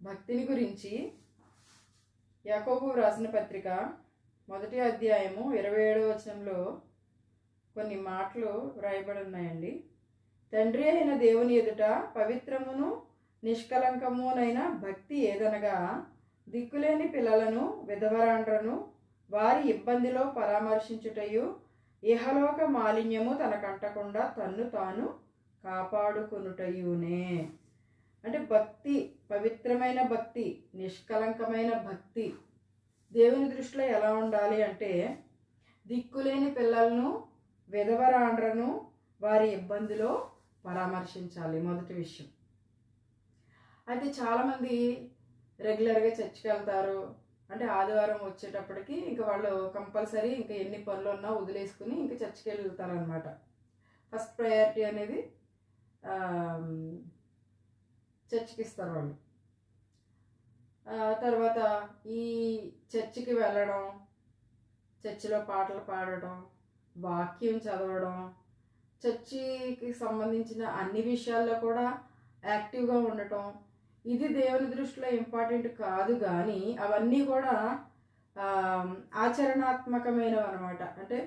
భక్తిని గురించి యాకోబు రాసిన పత్రిక 1వ అధ్యాయము 27వ వచనంలో కొన్ని మాటలు వ్రాయబడి ఉన్నాయండి. తండ్రి అయిన దేవుని ఎదుట పవిత్రమును నిష్కలంకమునైన భక్తి ఏదనగా దిక్కులేని పిల్లలను విధవరాండ్రను వారి ఇబ్బందిలో పరామర్శించుటయు ఇహలోక మాలిన్యము తనకంటకుండా తన్ను తాను కాపాడుకొనుటయునే. అంటే భక్తి, పవిత్రమైన భక్తి, నిష్కలంకమైన భక్తి దేవుని దృష్టిలో ఎలా ఉండాలి అంటే దిక్కులేని పిల్లలను విధవరాండ్రను వారి ఇబ్బందిలో పరామర్శించాలి. మొదటి విషయం. అయితే చాలామంది రెగ్యులర్గా చర్చికి వెళ్తారు. అంటే ఆదివారం వచ్చేటప్పటికి ఇంకా వాళ్ళు కంపల్సరీ ఇంకా ఎన్ని పనులు ఉన్నా వదిలేసుకుని ఇంకా చర్చికి వెళ్తారనమాట. ఫస్ట్ ప్రయారిటీ అనేది చర్చికి ఇస్తారు వాళ్ళు. తర్వాత ఈ చర్చికి వెళ్ళడం, చర్చిలో పాటలు పాడటం, వాక్యం చదవడం, చర్చికి సంబంధించిన అన్ని విషయాల్లో కూడా యాక్టివ్గా ఉండటం, ఇది దేవుని దృష్టిలో ఇంపార్టెంట్ కాదు. కానీ అవన్నీ కూడా ఆచరణాత్మకమైనవి అనమాట. అంటే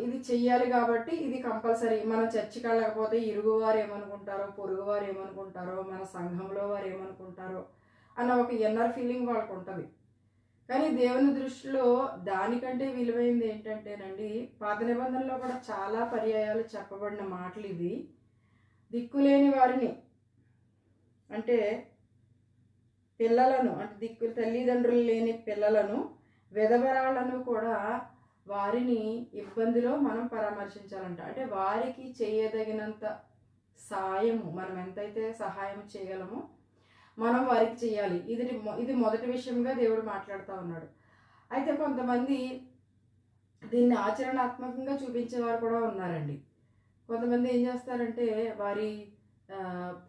ఇది చెయ్యాలి కాబట్టి ఇది కంపల్సరీ. మనం చర్చికి వెళ్ళకపోతే ఇరుగువారు ఏమనుకుంటారో, పొరుగువారు ఏమనుకుంటారో, మన సంఘంలో వారు ఏమనుకుంటారో అన్న ఒక ఇన్నర్ ఫీలింగ్ వాళ్ళకు ఉంటుంది. కానీ దేవుని దృష్టిలో దానికంటే విలువైంది ఏంటంటేనండి, పాత నిబంధనలో కూడా చాలా పర్యాయాలు చెప్పబడిన మాటలు ఇవి. దిక్కులేని వారిని అంటే పిల్లలను, అంటే తల్లిదండ్రులు లేని పిల్లలను, విధవరాళ్లను కూడా వారిని ఇబ్బందిలో మనం పరామర్శించాలంట. అంటే వారికి చేయదగినంత సాయము, మనం ఎంతైతే సహాయం చేయగలమో మనం వారికి చేయాలి. ఇది మొదటి విషయంగా దేవుడు మాట్లాడుతూ ఉన్నాడు. అయితే కొంతమంది దీన్ని ఆచరణాత్మకంగా చూపించేవారు కూడా ఉన్నారండి. కొంతమంది ఏం చేస్తారంటే వారి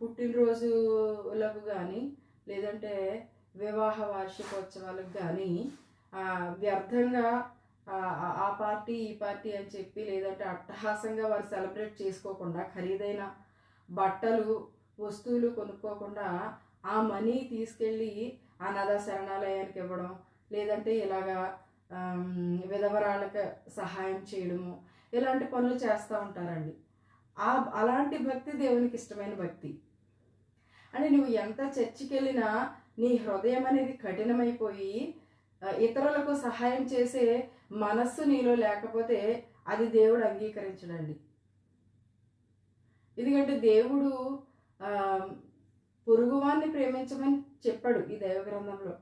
పుట్టినరోజులకు కానీ లేదంటే వివాహ వార్షికోత్సవాలకు కానీ వ్యర్థంగా ఆ పార్టీ ఈ పార్టీ అని చెప్పి లేదంటే అట్టహాసంగా వారు సెలబ్రేట్ చేసుకోకుండా ఖరీదైన బట్టలు వస్తువులు కొనుక్కోకుండా ఆ మనీ తీసుకెళ్ళి అనాథ శరణాలయానికి ఇవ్వడం, లేదంటే ఇలాగా విధవరాళ్ళకి సహాయం చేయడము, ఇలాంటి పనులు చేస్తూ ఉంటారండి. అలాంటి భక్తి దేవునికి ఇష్టమైన భక్తి. అంటే నువ్వు ఎంత చర్చికి వెళ్ళినా నీ హృదయం అనేది కఠినమైపోయి ఇతరులకు సహాయం చేసే మనస్సు నీలో లేకపోతే అది దేవుడు అంగీకరించడండి. ఎందుకంటే దేవుడు పొరుగువాన్ని ప్రేమించమని చెప్పాడు ఈ దైవగ్రంథంలో.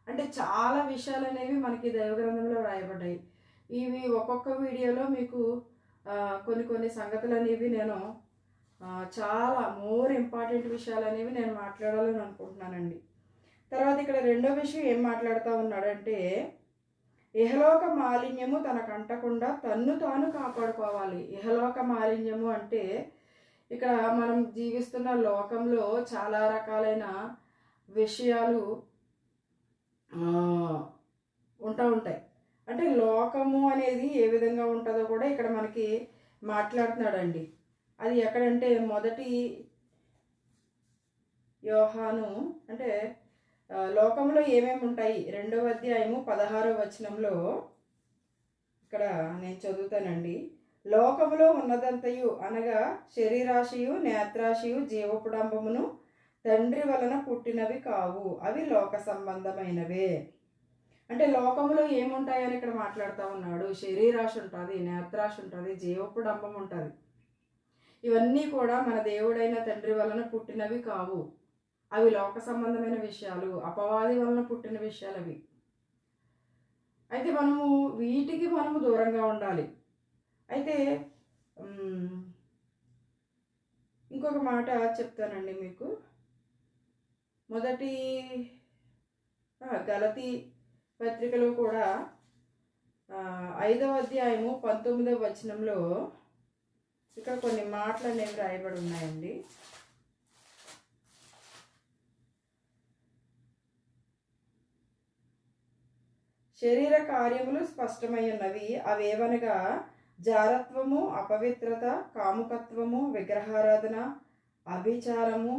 అంటే చాలా విషయాలు అనేవి మనకి దైవగ్రంథంలో రాయబడ్డాయి. ఇవి ఒక్కొక్క వీడియోలో మీకు కొన్ని సంగతులు అనేవి నేను చాలా మోర్ ఇంపార్టెంట్ విషయాలు అనేవి నేను మాట్లాడాలని అనుకుంటున్నానండి. తర్వాత ఇక్కడ రెండో విషయం ఏం మాట్లాడుతూ ఉన్నాడంటే ఇహలోక మాలిన్యము తనకంటకుండా తన్ను తాను కాపాడుకోవాలి. ఇహలోక మాలిన్యము అంటే ఇక్కడ మనం జీవిస్తున్న లోకంలో చాలా రకాలైన విషయాలు ఉంటాయి. అంటే లోకము అనేది ఏ విధంగా ఉంటుందో కూడా ఇక్కడ మనకి మాట్లాడుతున్నాడండి. అది ఎక్కడంటే మొదటి యోహాను అంటే లోకంలో ఏమేమి ఉంటాయి 2వ అధ్యాయము 16వ వచనంలో ఇక్కడ నేను చదువుతానండి. లోకములో ఉన్నదంతయు అనగా శరీరాశయు నేత్రాశయు జీవపుడంబమును తండ్రి వలన పుట్టినవి కావు, అవి లోక సంబంధమైనవే. అంటే లోకంలో ఏముంటాయని ఇక్కడ మాట్లాడుతూ ఉన్నాడు. శరీరాశ ఉంటుంది, నేత్రాశ ఉంటుంది, జీవపుడంబం ఉంటుంది. ఇవన్నీ కూడా మన దేవుడైన తండ్రి వలన పుట్టినవి కావు, అవి లోక సంబంధమైన విషయాలు, అపవాది వలన పుట్టిన విషయాలు అవి. అయితే వీటికి మనము దూరంగా ఉండాలి. అయితే ఇంకొక మాట చెప్తానండి మీకు. మొదటి గలతీ పత్రికలో కూడా 5వ అధ్యాయము 19వ వచనంలో ఇక్కడ కొన్ని మాటలు అనేవి రాయబడి ఉన్నాయండి. శరీర కార్యములు స్పష్టమై ఉన్నవి. అవేవనగా జారత్వము, అపవిత్రత, కాముకత్వము, విగ్రహారాధన, అభిచారము,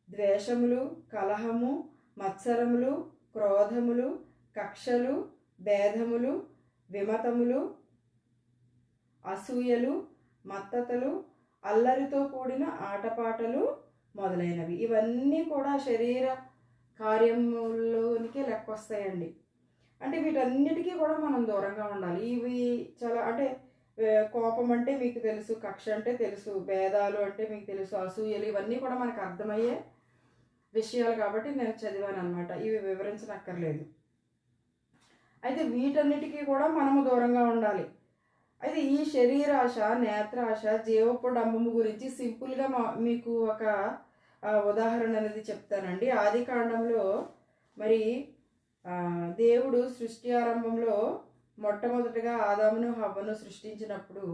ద్వేషములు, కలహము, మత్సరములు, క్రోధములు, కక్షలు, భేదములు, విమతములు, అసూయలు, మత్తతలు, అల్లరితో కూడిన ఆటపాటలు మొదలైనవి. ఇవన్నీ కూడా శరీర కార్యముల్లోనికి లెక్కొస్తాయండి. అంటే వీటన్నిటికీ కూడా మనం దూరంగా ఉండాలి. ఇవి చాలా అంటే కోపం అంటే మీకు తెలుసు, కక్ష అంటే తెలుసు, భేదాలు అంటే మీకు తెలుసు, అసూయలు ఇవన్నీ కూడా మనకు అర్థమయ్యే విషయాలు కాబట్టి నేను చదివాను అనమాట. ఇవి వివరించనక్కర్లేదు. అయితే వీటన్నిటికీ కూడా మనము దూరంగా ఉండాలి. అయితే ఈ శరీరాశ, నేత్రాశ, జీవపుడంబము గురించి సింపుల్గా మీకు ఒక ఉదాహరణ అనేది చెప్తానండి. ఆది కాండంలో మరి దేవుడు సృష్టి ఆరంభంలో మొట్టమొదటిగా ఆదామును హవ్వను సృష్టించినప్పుడు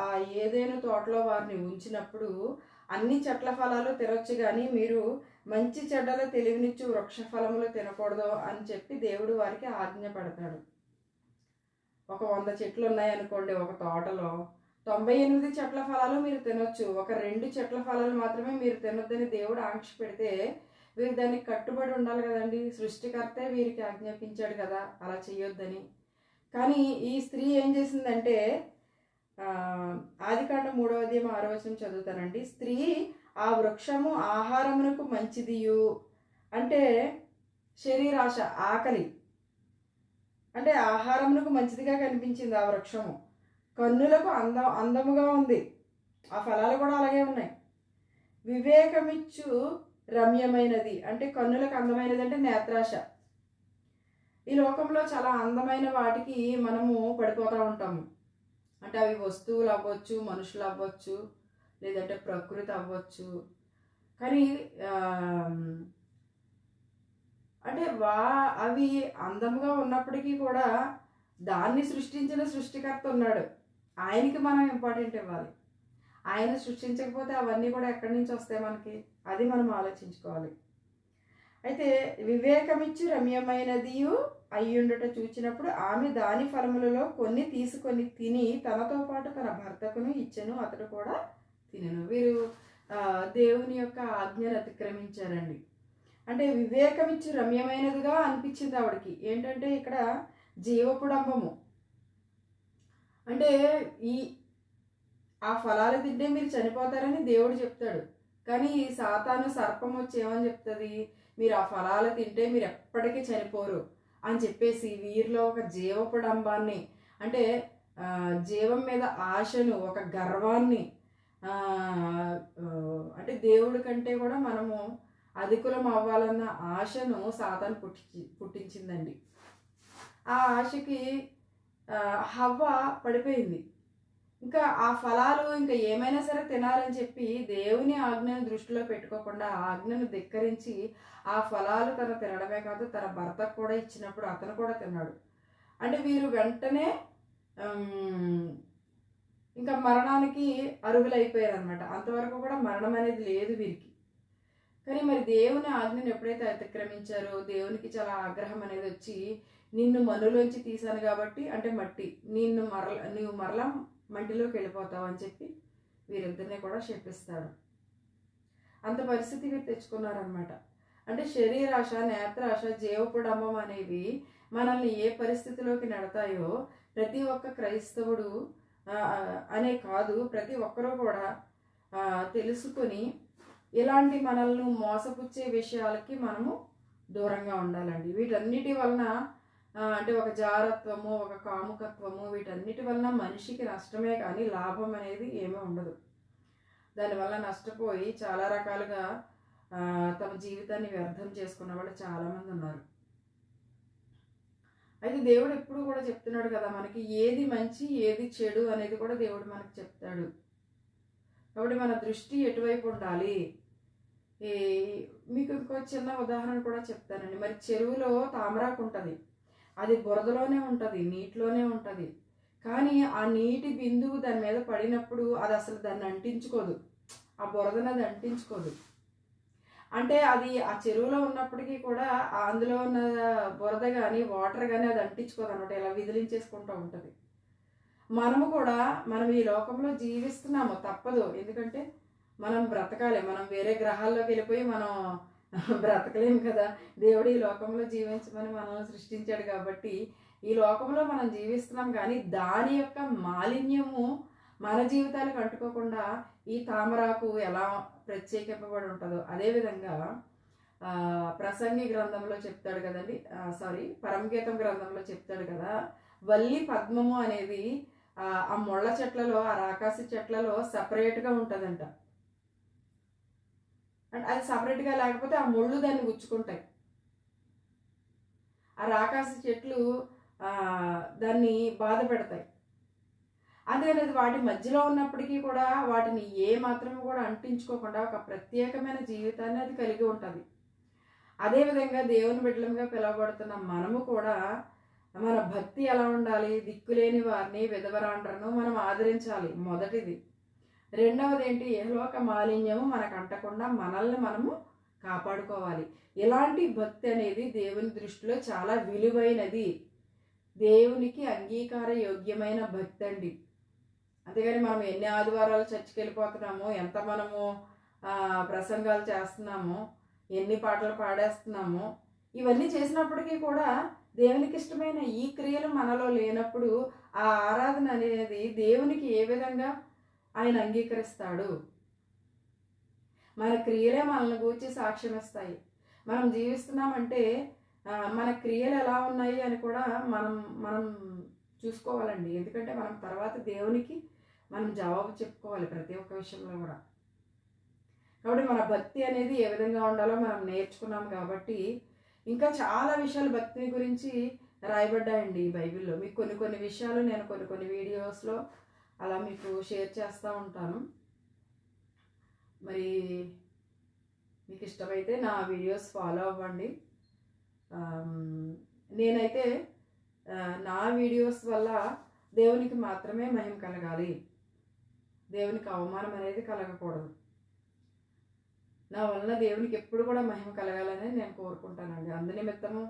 ఆ ఏదైనా తోటలో వారిని ఉంచినప్పుడు అన్ని చెట్ల ఫలాలు తినొచ్చు, కానీ మీరు మంచి చెడ్డల తెలివినిచ్చు వృక్ష ఫలములు తినకూడదు అని చెప్పి దేవుడు వారికి ఆజ్ఞ పెడతాడు. ఒక 100 చెట్లు ఉన్నాయనుకోండి ఒక తోటలో, 98 చెట్ల ఫలాలు మీరు తినొచ్చు, ఒక 2 చెట్ల ఫలాలు మాత్రమే మీరు తినొద్దని దేవుడు ఆంక్ష పెడితే వీరు దానికి కట్టుబడి ఉండాలి కదండి. సృష్టికర్తే వీరికి ఆజ్ఞాపించాడు కదా అలా చేయొద్దని. కానీ ఈ స్త్రీ ఏం చేసిందంటే, ఆదికాండం 3వ అధ్యాయం 6వ వచనం చదువుతానండి. స్త్రీ ఆ వృక్షము ఆహారమునకు మంచిదియు, అంటే శరీరాశ, ఆకలి అంటే ఆహారమునకు మంచిదిగా కనిపించింది ఆ వృక్షము. కన్నులకు అందముగా ఉంది, ఆ ఫలాలు కూడా అలాగే ఉన్నాయి. వివేకమిచ్చు రమ్యమైనది, అంటే కన్నులకు అందమైనది అంటే నేత్రాశ. ఈ లోకంలో చాలా అందమైన వాటికి మనము పడిపోతూ ఉంటాము. అంటే అవి వస్తువులు అవ్వచ్చు, మనుషులు అవ్వచ్చు, లేదంటే ప్రకృతి అవ్వచ్చు. కానీ అంటే అవి అందముగా ఉన్నప్పటికీ కూడా దాన్ని సృష్టించిన సృష్టికర్త ఉన్నాడు, ఆయనకి మనం ఇంపార్టెంట్ ఇవ్వాలి. ఆయన సృష్టించకపోతే అవన్నీ కూడా ఎక్కడి నుంచి వస్తాయి మనకి, అది మనం ఆలోచించుకోవాలి. అయితే వివేకమిచ్చి రమ్యమైనదియు అయ్యుండట చూచినప్పుడు ఆమె దాని ఫలములలో కొన్ని తీసుకొని తిని తనతో పాటు తన భర్తకును ఇచ్చెను, అతడు కూడా తినెను. వీరు దేవుని యొక్క ఆజ్ఞను అతిక్రమించారండి. అంటే వివేకమిచ్చి రమ్యమైనదిగా అనిపించింది ఆవిడకి. ఏంటంటే ఇక్కడ జీవపుడంబము అంటే ఆ ఫలాలు తింటే మీరు చనిపోతారని దేవుడు చెప్తాడు. కానీ ఈ సాతాను సర్పం వచ్చి ఏమని చెప్తుంది, మీరు ఆ ఫలాలు తింటే మీరు ఎప్పటికీ చనిపోరు అని చెప్పేసి వీరిలో ఒక జీవపుడంబాన్ని, అంటే జీవం మీద ఆశను, ఒక గర్వాన్ని, అంటే దేవుడి కంటే కూడా మనము అధికులం అవ్వాలన్న ఆశను సాతాను పుట్టించిందండి. ఆ ఆశకి హవ్వ పడిపోయింది. ఇంకా ఆ ఫలాలు ఇంకా ఏమైనా సరే తినాలని చెప్పి దేవుని ఆజ్ఞను దృష్టిలో పెట్టుకోకుండా ఆ ఆజ్ఞను ధిక్కరించి ఆ ఫలాలు తను తినడమే కాదు తన భర్తకు కూడా ఇచ్చినప్పుడు అతను కూడా తిన్నాడు. అంటే వీరు వెంటనే ఇంకా మరణానికి అర్హులైపోయారు అనమాట. అంతవరకు కూడా మరణం అనేది లేదు వీరికి. కానీ మరి దేవుని ఆజ్ఞను ఎప్పుడైతే అతిక్రమించారో దేవునికి చాలా ఆగ్రహం అనేది వచ్చి, నిన్ను మన్నులోంచి తీశాను కాబట్టి, అంటే మట్టి, నీవు మరలా మంటిలోకి వెళ్ళిపోతావు అని చెప్పి వీరిద్దరిని కూడా శపిస్తాడు. అంత పరిస్థితి వీరు తెచ్చుకున్నారనమాట. అంటే శరీరాశ, నేత్రాశ, జీవపుడంబం అనేవి మనల్ని ఏ పరిస్థితిలోకి నెడతాయో ప్రతి ఒక్క క్రైస్తవుడు అనే కాదు, ప్రతి ఒక్కరూ కూడా తెలుసుకొని ఇలాంటి మనల్ని మోసపుచ్చే విషయాలకి మనము దూరంగా ఉండాలండి. వీటన్నిటి వలన అంటే ఒక జారత్వము, ఒక కాముకత్వము, వీటన్నిటి వలన మనిషికి నష్టమే కానీ లాభం అనేది ఏమీ ఉండదు. దానివల్ల నష్టపోయి చాలా రకాలుగా తమ జీవితాన్ని వ్యర్థం చేసుకున్న వాళ్ళు చాలామంది ఉన్నారు. అయితే దేవుడు ఎప్పుడు కూడా చెప్తున్నాడు కదా మనకి, ఏది మంచి ఏది చెడు అనేది కూడా దేవుడు మనకు చెప్తాడు. కాబట్టి మన దృష్టి ఎటువైపు ఉండాలి. మీకు ఇంకో చిన్న ఉదాహరణ కూడా చెప్తానండి. మరి చెరువులో తామరాకు ఉంటుంది, అది బురదలోనే ఉంటుంది, నీటిలోనే ఉంటుంది. కానీ ఆ నీటి బిందువు దాని మీద పడినప్పుడు అది అసలు దాన్ని అంటించుకోదు, ఆ బురదను అది అంటించుకోదు. అంటే అది ఆ చెరువులో ఉన్నప్పటికీ కూడా అందులో ఉన్న బురద కానీ వాటర్ కానీ అది అంటించుకోదు అనమాట, ఇలా విదిలించేసుకుంటూ ఉంటుంది. మనం ఈ లోకంలో జీవిస్తున్నాము, తప్పదు. ఎందుకంటే మనం బ్రతకాలి. మనం వేరే గ్రహాల్లోకి వెళ్ళిపోయి మనం బ్రతకలేము కదా. దేవుడు ఈ లోకంలో జీవించమని మనల్ని సృష్టించాడు కాబట్టి ఈ లోకంలో మనం జీవిస్తున్నాం, కానీ దాని యొక్క మాలిన్యము మన జీవితాలకు అంటుకోకుండా ఈ తామరాకు ఎలా ప్రత్యేకింపబడి ఉంటుందో అదేవిధంగా ప్రసంగి గ్రంథంలో చెప్తాడు కదండి, పరమగీతం గ్రంథంలో చెప్తాడు కదా, వల్లి పద్మము అనేది ఆ ముళ్ళ చెట్లలో, ఆ రాకాసి చెట్లలో సపరేట్గా ఉంటుందంట. అంటే అది సపరేట్గా లేకపోతే ఆ ముళ్ళు దాన్ని గుచ్చుకుంటాయి. ఆ రాకాసి చెట్లు దాన్ని బాధ పెడతాయి. అందుకని అది వాటి మధ్యలో ఉన్నప్పటికీ కూడా వాటిని ఏ మాత్రము కూడా అంటించుకోకుండా ఒక ప్రత్యేకమైన జీవితాన్ని అది కలిగి ఉంటుంది. అదేవిధంగా దేవుని బిడ్డలుగా పిలువబడుతున్న మనము కూడా మన భక్తి ఎలా ఉండాలి? దిక్కులేని వారిని, విధవరాండ్రను మనం ఆదరించాలి, మొదటిది. రెండవది ఏంటి? యెహోవా మాలిన్యము మనకు అంటకుండా మనల్ని మనము కాపాడుకోవాలి. ఇలాంటి భక్తి అనేది దేవుని దృష్టిలో చాలా విలువైనది, దేవునికి అంగీకార యోగ్యమైన భక్తి అండి. అంతేగాని మనం ఎన్ని ఆదివారాలు చర్చికి వెళ్ళిపోతున్నామో, ఎంత మనము ప్రసంగాలు చేస్తున్నామో, ఎన్ని పాటలు పాడేస్తున్నామో, ఇవన్నీ చేసినప్పటికీ కూడా దేవునికి ఇష్టమైన ఈ క్రియలు మనలో లేనప్పుడు ఆ ఆరాధన అనేది దేవునికి ఏ విధంగా ఆయన అంగీకరిస్తాడు? మన క్రియలే మనల్ని గూర్చి సాక్ష్యం ఇస్తాయి. మనం జీవిస్తున్నామంటే మన క్రియలు ఎలా ఉన్నాయి అని కూడా మనం చూసుకోవాలండి. ఎందుకంటే మనం తర్వాత దేవునికి మనం జవాబు చెప్పుకోవాలి ప్రతి ఒక్క విషయంలో కూడా. కాబట్టి మన భక్తి అనేది ఏ విధంగా ఉండాలో మనం నేర్చుకున్నాం కాబట్టి ఇంకా చాలా విషయాలు భక్తిని గురించి రాయబడ్డాయండి ఈ బైబిల్లో. మీకు కొన్ని విషయాలు నేను కొన్ని వీడియోస్లో అలా మీకు షేర్ చేస్తూ ఉంటాను. మరి మీకు ఇష్టమైతే నా వీడియోస్ ఫాలో అవ్వండి. నేనైతే నా వీడియోస్ వల్ల దేవునికి మాత్రమే మహిమ కలగాలి, దేవునికి అవమానం అనేది కలగకూడదు. నా వలన దేవునికి ఎప్పుడు కూడా మహిమ కలగాలని నేను కోరుకుంటానండి. అందునిమిత్తము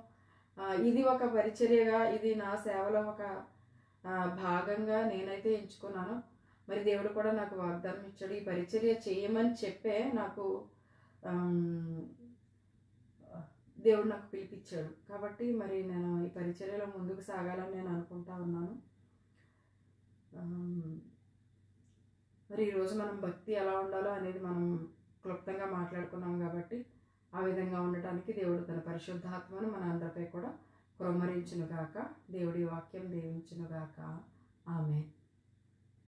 ఇది ఒక పరిచర్యగా, ఇది నా సేవలో ఒక భాగంగా నేనైతే ఎంచుకున్నాను. మరి దేవుడు కూడా నాకు వాగ్దానం ఇచ్చాడు, ఈ పరిచర్య చేయమని చెప్పే నాకు దేవుడు నాకు పిలిపించాడు. కాబట్టి మరి నేను ఈ పరిచర్యలో ముందుకు సాగాలని నేను అనుకుంటా ఉన్నాను. మరి ఈరోజు మనం భక్తి ఎలా ఉండాలో అనేది మనం క్లుప్తంగా మాట్లాడుకున్నాం కాబట్టి ఆ విధంగా ఉండటానికి దేవుడు తన పరిశుద్ధాత్మను మన అందరిపై కూడా కుమ్మరించునుగాక. దేవుడి వాక్యం దీవించునుగాక. ఆమేన్.